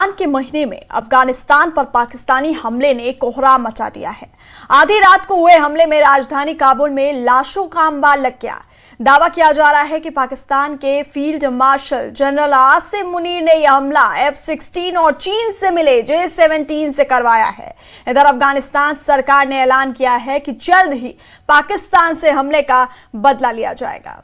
रमजान के महीने में अफगानिस्तान पर पाकिस्तानी हमले ने कोहराम मचा दिया है। आधी रात को हुए हमले में राजधानी काबुल में लाशों का अंबार लग गया। दावा किया जा रहा है कि पाकिस्तान के field marshal general Asim Munir ने यह हमला F-16 और चीन से मिले J-17 से करवाया है। इधर अफगानिस्तान सरकार ने ऐलान किया है कि जल्द ही पाकिस्तान से हमले का बदला लिया जाएगा।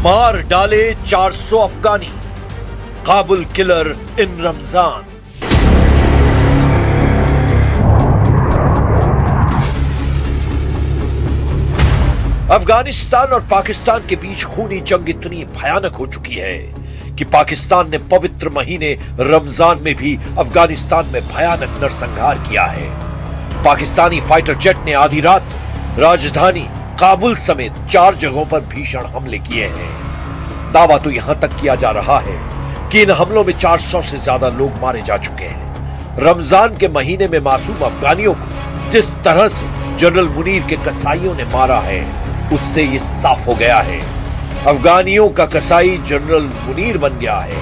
मार डाले 400 अफगानी, काबुल किलर इन रमजान। अफगानिस्तान और पाकिस्तान के बीच खूनी जंग इतनी भयानक हो चुकी है कि पाकिस्तान ने पवित्र महीने रमजान में भी अफगानिस्तान में भयानक नरसंहार किया है। पाकिस्तानी फाइटर जेट ने आधी रात राजधानी काबुल समेत 4 जगहों पर भीषण हमले किए हैं। दावा तो यहां तक किया जा रहा है कि इन हमलों में 400 से ज्यादा लोग मारे जा चुके हैं। रमजान के महीने में मासूम अफगानियों को जिस तरह से जनरल मुनीर के कसाईयों ने मारा है, उससे ये साफ हो गया है अफगानियों का कसाई जनरल मुनीर बन गया है।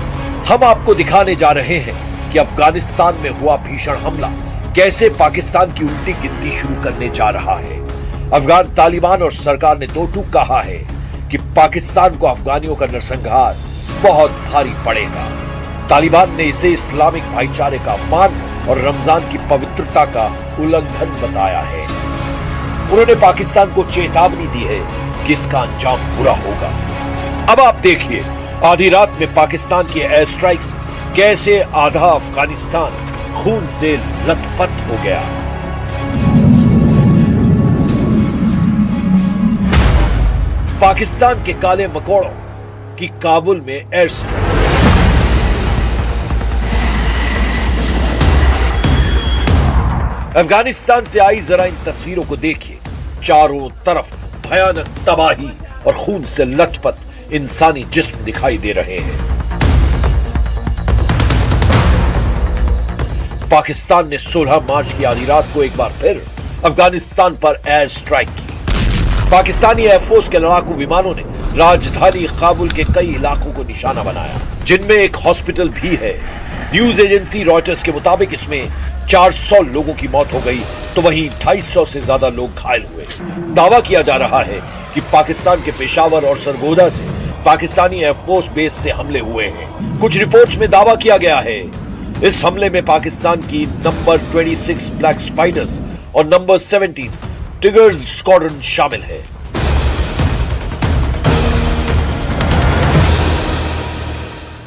हम आपको दिखाने जा रहे हैं कि अफगानिस्तान में हुआ भीषण हमला कैसे पाकिस्तान की उल्टी गिनती शुरू करने जा रहा है। अफगान तालिबान और सरकार ने दो टूक कहा है कि पाकिस्तान को अफगानियों का नरसंहार बहुत भारी पड़ेगा। तालिबान ने इसे इस्लामिक भाईचारे का अपमान और रमजान की पवित्रता का उल्लंघन बताया है। उन्होंने पाकिस्तान को चेतावनी दी है कि इसका अंजाम बुरा होगा। अब आप देखिए आधी रात में पाकिस्तान की एयर स्ट्राइक्स कैसे आधा अफगानिस्तान खून से लथपथ हो गया। पाकिस्तान के काले मकोड़ों की काबुल में एयर स्ट्राइक। अफगानिस्तान से आई जरा इन तस्वीरों को देखिए। चारों तरफ भयानक तबाही और खून से लथपथ इंसानी जिस्म दिखाई दे रहे हैं। पाकिस्तान ने 16 मार्च की आधी रात को एक बार फिर अफगानिस्तान पर एयर स्ट्राइक की। पाकिस्तानी एयरफोर्स के लड़ाकू विमानों ने राजधानी काबुल के कई इलाकों को निशाना बनाया, जिनमें एक हॉस्पिटल भी है। न्यूज एजेंसी रॉयटर्स के मुताबिक इसमें 400 लोगों की मौत हो गई, तो वहीं 250 से ज्यादा लोग घायल हुए। दावा किया जा रहा है कि पाकिस्तान के पेशावर और सरगोदा से पाकिस्तानी एयरफोर्स बेस से हमले हुए हैं। कुछ रिपोर्ट्स में दावा किया गया है इस हमले में पाकिस्तान की नंबर 26 ब्लैक स्पाइडर्स और नंबर 17 टिगर्स स्क्वाड्रन शामिल है।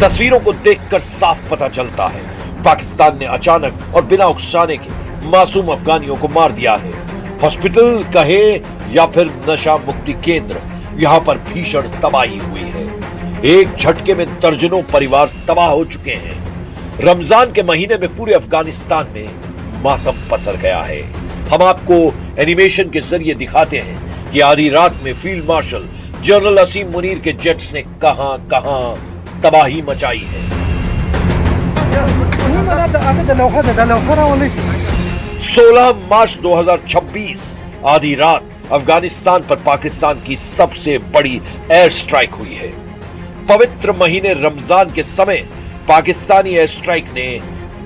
तस्वीरों को देखकर साफ पता चलता है पाकिस्तान ने अचानक और बिना उकसाने के मासूम अफगानियों को मार दिया है। हॉस्पिटल कहे या फिर नशा मुक्ति केंद्र, यहाँ पर भीषण तबाही हुई है। एक झटके में दर्जनों परिवार तबाह हो चुके हैं। रमजान के महीने में पूरे अफगानिस्तान में मातम पसर गया है। हम आपको एनिमेशन के जरिए दिखाते हैं कि आधी रात में field marshal general Asim Munir के जेट्स ने कहां तबाही मचाई है। 16 मार्च 2026 आधी रात अफगानिस्तान पर पाकिस्तान की सबसे बड़ी एयर स्ट्राइक हुई है। पवित्र महीने रमजान के समय पाकिस्तानी एयर स्ट्राइक ने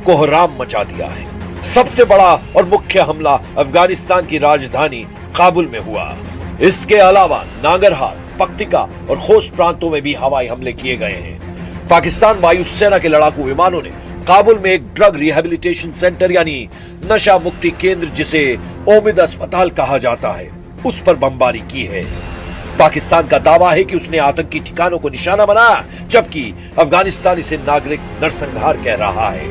कोहराम मचा दिया है। सबसे बड़ा और मुख्य हमला अफगानिस्तान की राजधानी काबुल में हुआ। इसके अलावा नांगरहार, पक्तिका और खोस्ट प्रांतों में भी हवाई हमले किए गए हैं। पाकिस्तान वायुसेना के लड़ाकू विमानों ने काबुल में एक ड्रग रिहेबिलिटेशन सेंटर यानी नशा मुक्ति केंद्र, जिसे ओमिद अस्पताल कहा जाता है, उस पर बमबारी की है। पाकिस्तान का दावा है कि उसने आतंकी ठिकानों को निशाना बनाया, जबकि अफगानिस्तान इसे नागरिक नरसंहार कह रहा है।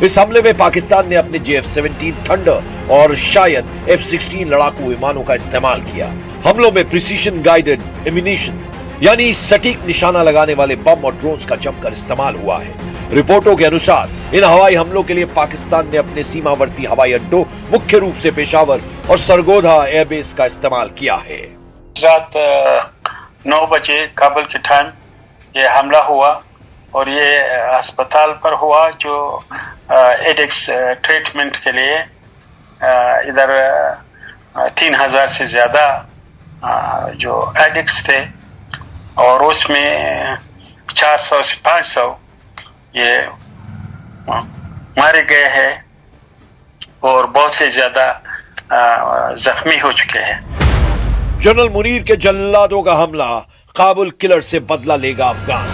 इस हमले में पाकिस्तान ने अपने JF-17 थंडर और शायद F-16 लड़ाकू विमानों का इस्तेमाल किया। हमलों में प्रिसीजन गाइडेड एम्यूनिशन यानी सटीक निशाना लगाने वाले बम और ड्रोन्स का जमकर इस्तेमाल हुआ है। रिपोर्टों के अनुसार इन हवाई हमलों के लिए पाकिस्तान ने अपने सीमावर्ती हवाई अड्डों, मुख्य रूप से पेशावर और सरगोधा एयरबेस का इस्तेमाल किया है। रात 9 बजे काबुल के टाइम ये हमला हुआ और ये अस्पताल पर हुआ जो एडिक्स ट्रीटमेंट के लिए इधर 3000 से ज्यादा जो एडिक्ट्स थे और उसमें 400 से 500 ये मारे गए हैं और बहुत से ज्यादा जख्मी हो चुके हैं। जनरल मुनीर के जल्लादों का हमला, काबुल किलर से बदला लेगा अफगान।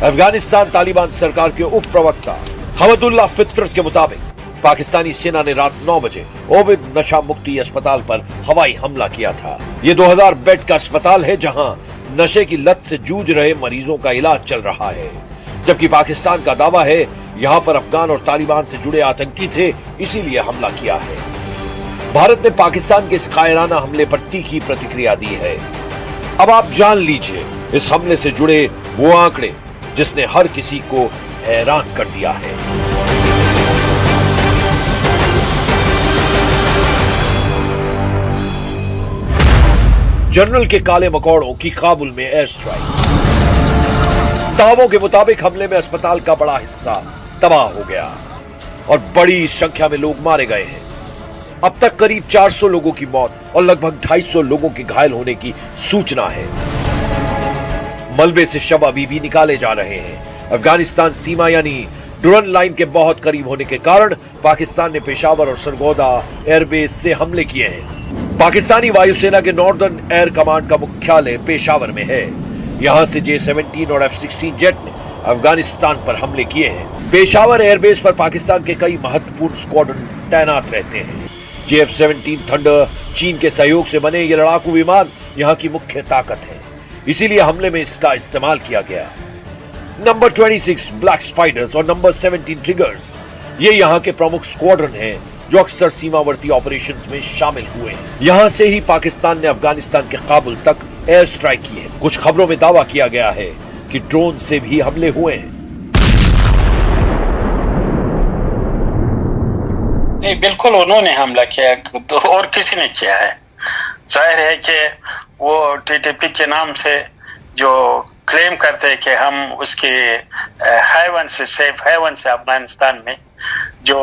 अफगानिस्तान तालिबान सरकार के उप प्रवक्ता हमदुल्लाह फितरत के मुताबिक पाकिस्तानी सेना ने रात 9 बजे ओबिद नशा मुक्ति अस्पताल पर हवाई हमला किया था। ये 2000 बेड का अस्पताल है जहां नशे की लत से जूझ रहे मरीजों का इलाज चल रहा है, जबकि पाकिस्तान का दावा है यहां पर अफगान और तालिबान से जुड़े आतंकी थे, इसीलिए हमला किया है। भारत ने पाकिस्तान के इस कायराना हमले पर तीखी प्रतिक्रिया दी है। अब आप जान लीजिए इस हमले से जुड़े वो आंकड़े जिसने हर किसी को हैरान कर दिया है। जनरल के काले मकोड़ों की काबुल में एयर स्ट्राइक। दावों के मुताबिक हमले में अस्पताल का बड़ा हिस्सा तबाह हो गया और बड़ी संख्या में लोग मारे गए हैं। अब तक करीब 400 लोगों की मौत और लगभग 250 लोगों के घायल होने की सूचना है। मलबे से शव अभी भी निकाले जा रहे हैं। अफगानिस्तान सीमा यानी डुरन लाइन के बहुत करीब होने के कारण पाकिस्तान ने पेशावर और सरगोदा एयरबेस से हमले किए हैं। पाकिस्तानी वायुसेना के नॉर्दर्न एयर कमांड का मुख्यालय पेशावर में है। यहां से J-17 और F-16 जेट ने अफगानिस्तान पर हमले किए हैं। पेशावर एयरबेस पर पाकिस्तान के कई महत्वपूर्ण स्क्वाड्रन तैनात रहते हैं। JF-17 थंडर चीन के सहयोग से बने ये लड़ाकू विमान यहां की मुख्य ताकत है, इसीलिए हमले में इसका इस्तेमाल किया गया। नंबर 26 ब्लैक स्पाइडर्स और नंबर 17 ट्रिगर्स ये यहां के प्रमुख स्क्वाड्रन हैं जो अक्सर सीमावर्ती ऑपरेशंस में शामिल हुए हैं। यहां से ही पाकिस्तान ने अफगानिस्तान के काबुल तक एयर स्ट्राइक की है। कुछ खबरों में दावा किया गया है कि ड्रोन से भी हमले हुए हैं। नहीं, बिल्कुल उन्होंने हमला किया तो और किसी ने किया है। जाहिर है कि वो TTP के नाम से जो क्लेम करते हैं कि हम उसके हेवन से सेफ हेवन से अफगानिस्तान में जो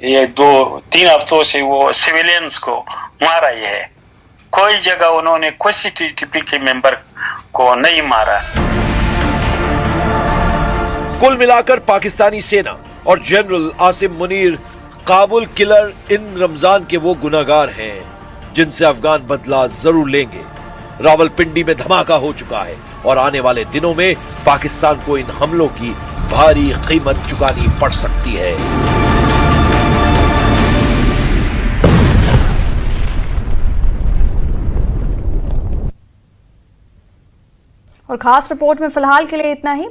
ये 2-3 हफ्तों से वो सिविलियंस को मारा ही है। कोई जगह उन्होंने किसी TTP के मेंबर को नहीं मारा। कुल मिलाकर पाकिस्तानी सेना और जनरल आसिम मुनीर काबुल किलर इन रमजान के वो गुनाहगार हैं जिनसे अफगान बदला जरूर लेंगे। रावलपिंडी में धमाका हो चुका है और आने वाले दिनों में पाकिस्तान को इन हमलों की भारी कीमत चुकानी पड़ सकती है। और खास रिपोर्ट में फिलहाल के लिए इतना ही।